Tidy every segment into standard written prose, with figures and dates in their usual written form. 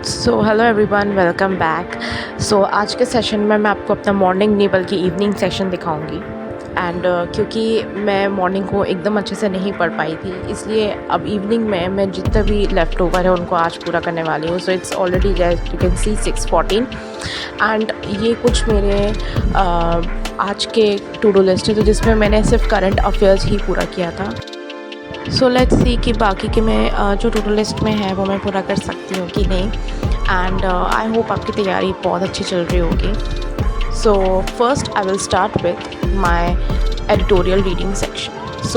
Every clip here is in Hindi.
So hello everyone, welcome back. आज के सेशन में मैं आपको अपना मॉर्निंग नहीं बल्कि इवनिंग सेशन दिखाऊंगी। एंड क्योंकि मैं मॉर्निंग को एकदम अच्छे से नहीं पढ़ पाई थी, इसलिए अब इवनिंग में मैं जितना भी लेफ़्ट ओवर है उनको आज पूरा करने वाली हूँ। So it's already you can see 6:14 and ये कुछ मेरे आज के टू डू लिस्ट है, तो जिसमें मैंने सिर्फ करंट अफेयर्स ही पूरा किया था। सो लेट्स सी कि बाकी के मैं जो टू डू लिस्ट में है वो मैं पूरा कर सकती हूँ कि नहीं। एंड आई होप आपकी तैयारी बहुत अच्छी चल रही होगी। So first I will start with my editorial reading section.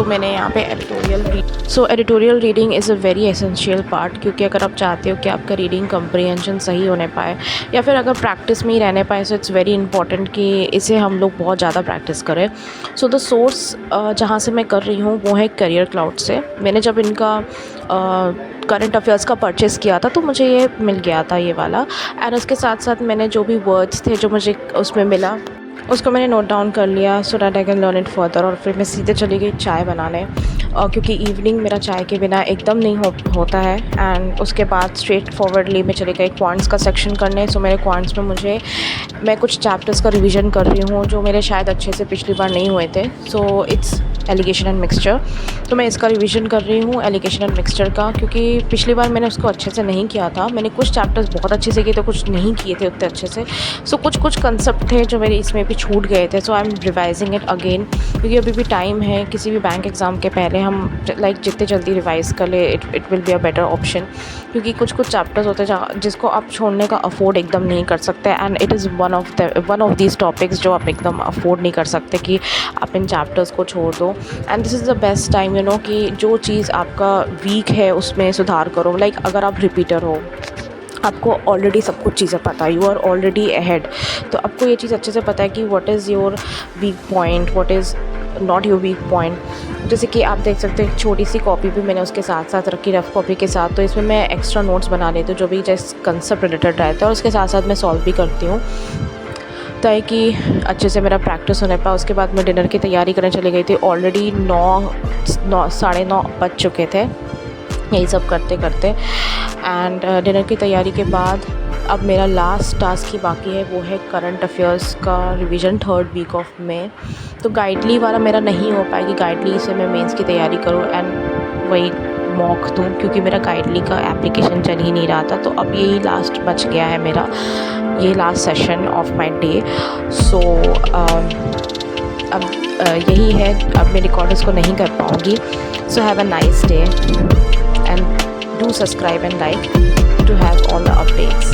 मैंने यहाँ पे editorial reading is a very essential part, क्योंकि अगर आप चाहते हो कि आपका रीडिंग कंप्रीहेंशन सही होने पाए या फिर अगर प्रैक्टिस में ही रहने पाए, सो इट्स वेरी इंपॉर्टेंट कि इसे हम लोग बहुत ज़्यादा प्रैक्टिस करें। द सोर्स जहाँ से मैं कर रही हूँ वो है करियर क्लाउड से। मैंने जब इनका करंट अफेयर्स का परचेज़ किया था तो मुझे ये मिल गया था ये वाला। एंड उसके साथ साथ मैंने जो भी वर्ड्स थे जो मुझे उसमें मिला उसको मैंने नोट डाउन कर लिया, so that I can learn it further. और फिर मैं सीधे चली गई चाय बनाने, क्योंकि इवनिंग मेरा चाय के बिना एकदम नहीं होता है। एंड उसके बाद स्ट्रेट फॉरवर्डली मैं चली गई क्वांट्स का सेक्शन करने। मेरे क्वांट्स में मैं कुछ चैप्टर्स का रिवीजन कर रही हूँ जो मेरे शायद अच्छे से पिछली बार नहीं हुए थे। It's allegation and mixture. तो मैं इसका रिवीजन कर रही हूँ, एलिगेशन एंड मिक्सचर का, क्योंकि पिछली बार मैंने उसको अच्छे से नहीं किया था। मैंने कुछ चैप्टर्स बहुत अच्छे से किए थे, कुछ नहीं किए थे उतने अच्छे से। कुछ कंसेप्ट थे जो मेरे इसमें भी छूट गए थे। I am revising it again, क्योंकि अभी भी टाइम है। किसी भी बैंक एग्ज़ाम के पहले हम जितने जल्दी रिवाइज़ कर ले it will be a better option, क्योंकि कुछ चैप्टर्स होते हैं जिसको आप छोड़ने का अफोर्ड एकदम नहीं कर सकते। And it is one of these topics जो आप एकदम अफोर्ड नहीं कर सकते कि आप इन चैप्टर्स को छोड़ दो। And this is the best time कि जो चीज़ आपका वीक है उसमें सुधार करो। अगर आप रिपीटर हो, आपको ऑलरेडी सब कुछ चीज़ें पता है, यू आर ऑलरेडी अहेड, तो आपको ये चीज़ अच्छे से पता है कि what is your weak point, what is not your weak point. जैसे कि आप देख सकते हैं, छोटी सी कॉपी भी मैंने उसके साथ साथ रखी, रफ कॉपी के साथ। तो इसमें मैं एक्स्ट्रा नोट्स बना लेती हूँ जो भी जैसे कंसेप्ट रिलेटेड रहता है, और उसके साथ साथ मैं सॉल्व भी करती हूँ ताकि अच्छे से मेरा प्रैक्टिस होने पाए। उसके बाद मैं डिनर की तैयारी करने चली गई थी। ऑलरेडी 9 बज चुके थे यही सब करते करते। एंड डिनर की तैयारी के बाद अब मेरा लास्ट टास्क ही बाकी है, वो है करंट अफेयर्स का रिवीजन 3rd वीक ऑफ में। तो गाइडली वाला मेरा नहीं हो पाएगी, गाइडली से मैं मेंस की तैयारी करूँ एंड वही मॉक दूँ, क्योंकि मेरा गाइडली का एप्लीकेशन चल ही नहीं रहा था। तो अब यही लास्ट बच गया है मेरा, ये last session of my day. अब यही है, अब मैं रिकॉर्ड इसको नहीं कर पाऊँगी। Have a nice day and do subscribe and like to have all the updates.